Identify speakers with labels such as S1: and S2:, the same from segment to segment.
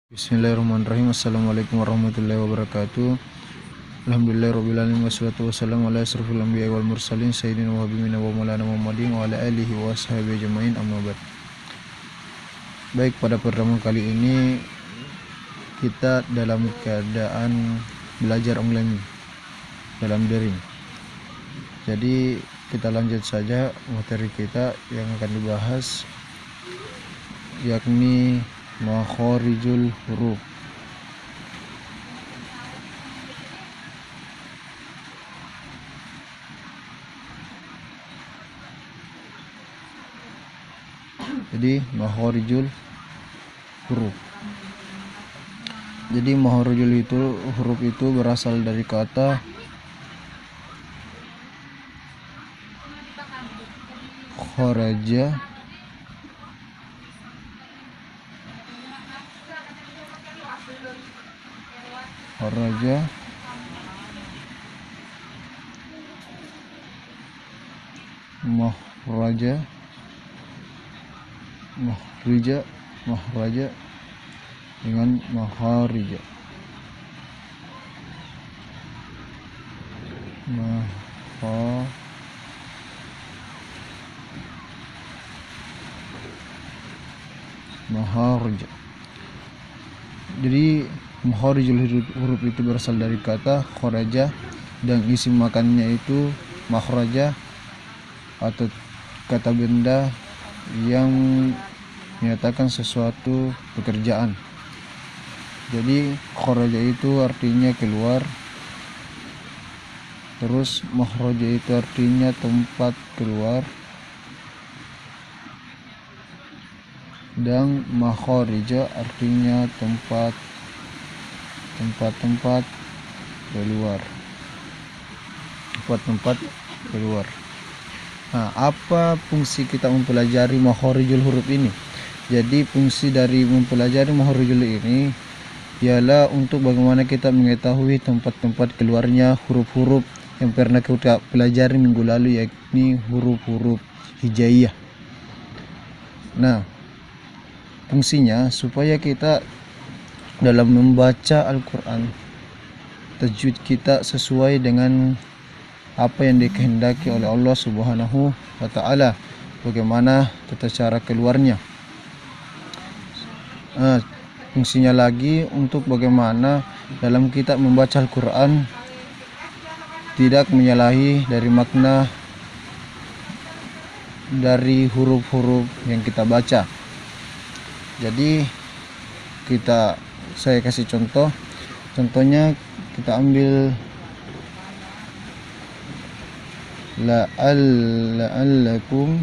S1: Bismillahirrahmanirrahim. Assalamualaikum warahmatullahi wabarakatuh. Alhamdulillahirrabbil alamin wassalatu wassalamu ala asrofil anbiya'i wal mursalin sayyidina wa habibina wa maulana Muhammadin wa ala alihi wa ashabihi ajmain, amma ba'd. Baik, pada pertemuan kali ini kita dalam keadaan belajar online dalam daring. Jadi kita lanjut saja materi kita yang akan dibahas, yakni makharijul huruf. Jadi makharijul huruf. Jadi makharijul huruf itu berasal dari kata kharaja mahraja dengan makharija. Makharija. Jadi makharijul huruf itu berasal dari kata kharaja dan isim makannya itu makhraja atau kata benda yang menyatakan sesuatu pekerjaan. Jadi kharaja itu artinya keluar, terus makhraja itu artinya tempat keluar, dan makharija artinya tempat keluar. Nah, apa fungsi kita mempelajari makharijul huruf ini? Jadi fungsi dari mempelajari makharijul ini ialah untuk bagaimana kita mengetahui tempat-tempat keluarnya huruf-huruf yang pernah kita pelajari minggu lalu, yakni huruf-huruf hijaiyah. Nah, fungsinya supaya kita dalam membaca Al-Quran, tajwid kita sesuai dengan apa yang dikehendaki oleh Allah Subhanahu wa Ta'ala, bagaimana tata cara keluarnya. Fungsinya lagi untuk bagaimana dalam kita membaca Al-Quran tidak menyalahi dari makna dari huruf-huruf yang kita baca. Jadi saya kasih contohnya kita ambil la'allakum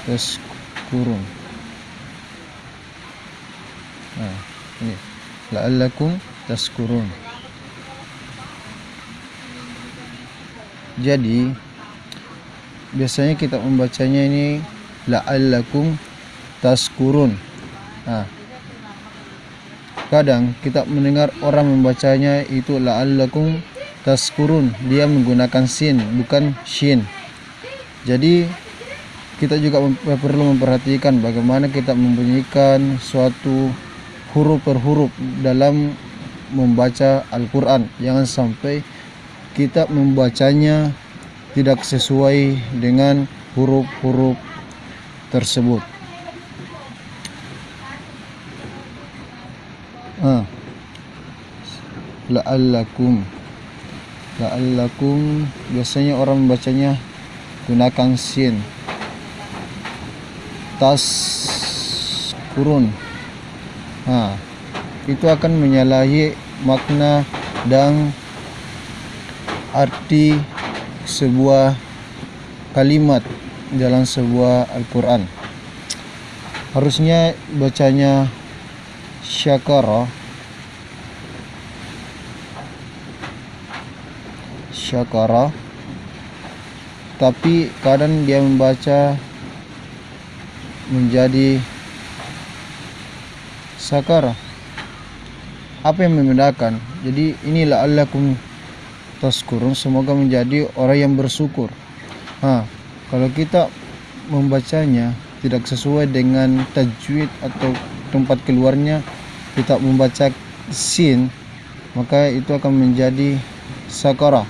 S1: tashkurun. Nah, ini la'allakum tashkurun. Jadi biasanya kita membacanya ini la'allakum tashkurun. Nah, kadang kita mendengar orang membacanya itu la'allakum tashkurun, dia menggunakan sin bukan shin. Jadi kita juga perlu memperhatikan bagaimana kita membunyikan suatu huruf per huruf dalam membaca Al-Quran. Jangan sampai kita membacanya tidak sesuai dengan huruf-huruf tersebut. La'allakum biasanya orang membacanya gunakan sin. Tashkurun, itu akan menyalahi makna dan arti sebuah kalimat dalam sebuah Al-Quran. Harusnya bacanya syakara, tapi kadang dia membaca menjadi sakara. Apa yang membedakan? Jadi inilah la'allakum tashkurun, semoga menjadi orang yang bersyukur. Kalau kita membacanya tidak sesuai dengan tajwid atau tempat keluarnya, kita membaca sin, maka itu akan menjadi sakara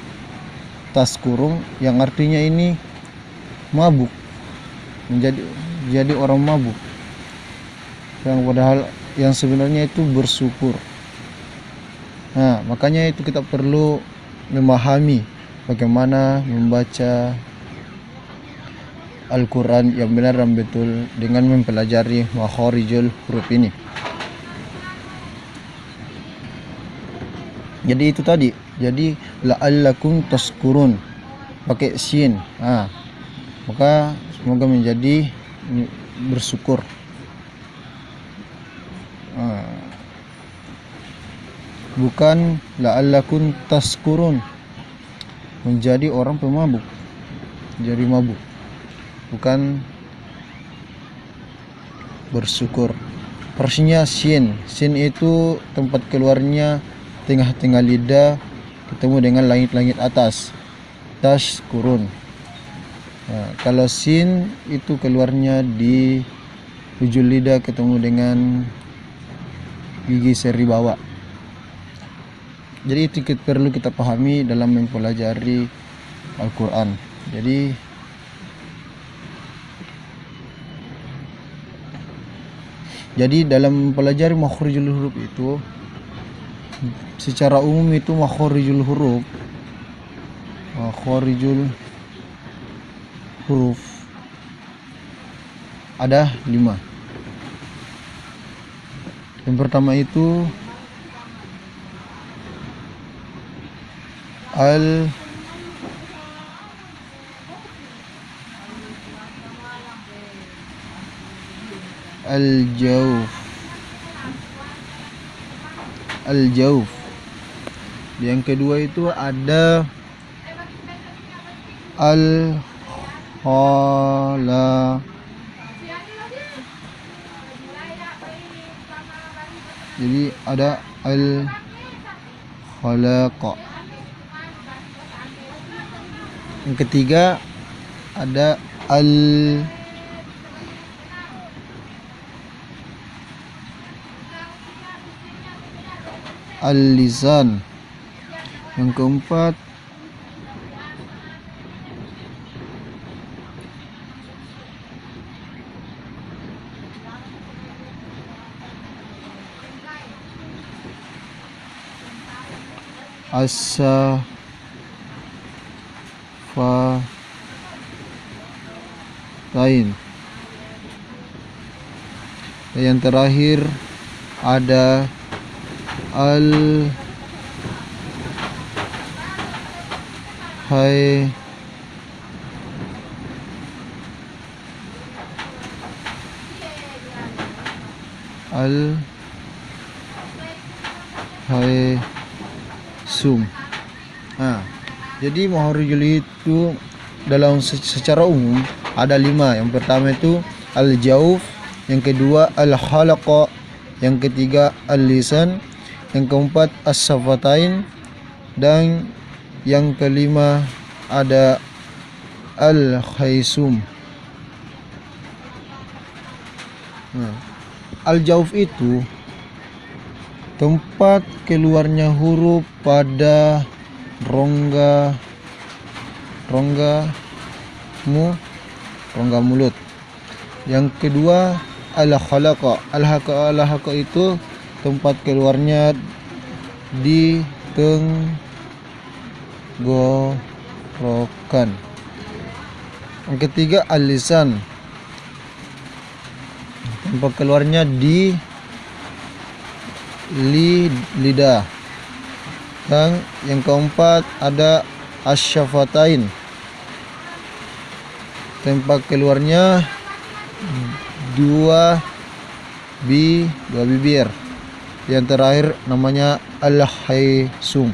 S1: taskurung, yang artinya ini mabuk, menjadi orang mabuk, yang padahal yang sebenarnya itu bersyukur. Makanya itu kita perlu memahami bagaimana membaca Al-Quran yang benar dan betul dengan mempelajari makharijul huruf ini. Jadi itu tadi, jadi la'allakum tashkurun pakai sin, maka semoga menjadi bersyukur. Bukan la'allakum tashkurun menjadi orang pemabuk, jadi mabuk, bukan bersyukur. Versinya sin itu tempat keluarnya tengah-tengah lidah ketemu dengan langit-langit atas, tashkurun. Kalau sin itu keluarnya di ujung lidah ketemu dengan gigi seri bawah. Jadi itu perlu kita pahami dalam mempelajari Al-Quran. Jadi dalam mempelajari makharijul huruf itu, secara umum itu makharijul huruf ada 5. Yang pertama itu al-jauf. Yang kedua itu ada al-khala. Jadi ada al-khalaqa. Yang ketiga ada al-lisan. Yang keempat as-safatain. Dan yang terakhir ada al-haysum. Jadi makharijul itu dalam secara umum ada 5. Yang pertama itu al-jauf, yang kedua al-khalaqa, yang ketiga al-lisan, yang keempat as-safatain, dan yang kelima ada al-haysum. Al-jauf itu tempat keluarnya huruf pada rongga mulut. Yang kedua al-khalaqa. Al-haqa itu tempat keluarnya di tenggorokan. Yang ketiga al-lisan, tempat keluarnya di lidah. Dan yang keempat ada asyafatain, tempat keluarnya dua bibir. Yang terakhir namanya al-haysum,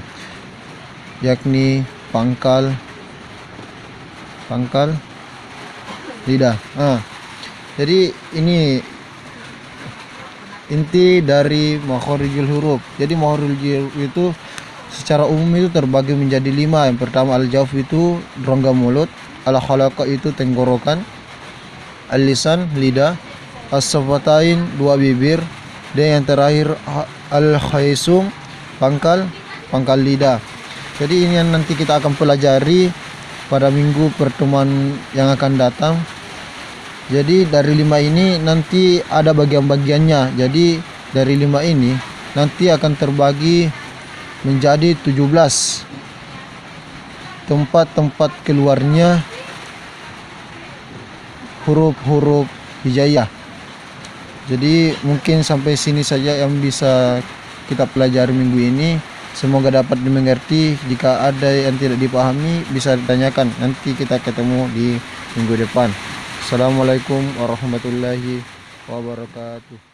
S1: yakni pangkal lidah. Jadi inti dari makhorijul huruf. Jadi makhorijul huruf itu secara umum itu terbagi menjadi 5. Yang pertama al-jawf itu rongga mulut, al-khalaqa itu tenggorokan, al-lisan lidah, as-safatain 2 bibir, dan yang terakhir al-khaisum pangkal lidah. Jadi ini yang nanti kita akan pelajari pada minggu pertemuan yang akan datang. Jadi dari 5 ini nanti ada bagian-bagiannya. Jadi dari 5 ini nanti akan terbagi menjadi 17 tempat-tempat keluarnya huruf-huruf hijaiyah. Jadi mungkin sampai sini saja yang bisa kita pelajari minggu ini. Semoga dapat dimengerti. Jika ada yang tidak dipahami bisa ditanyakan. Nanti kita ketemu di minggu depan. Assalamualaikum warahmatullahi wabarakatuh.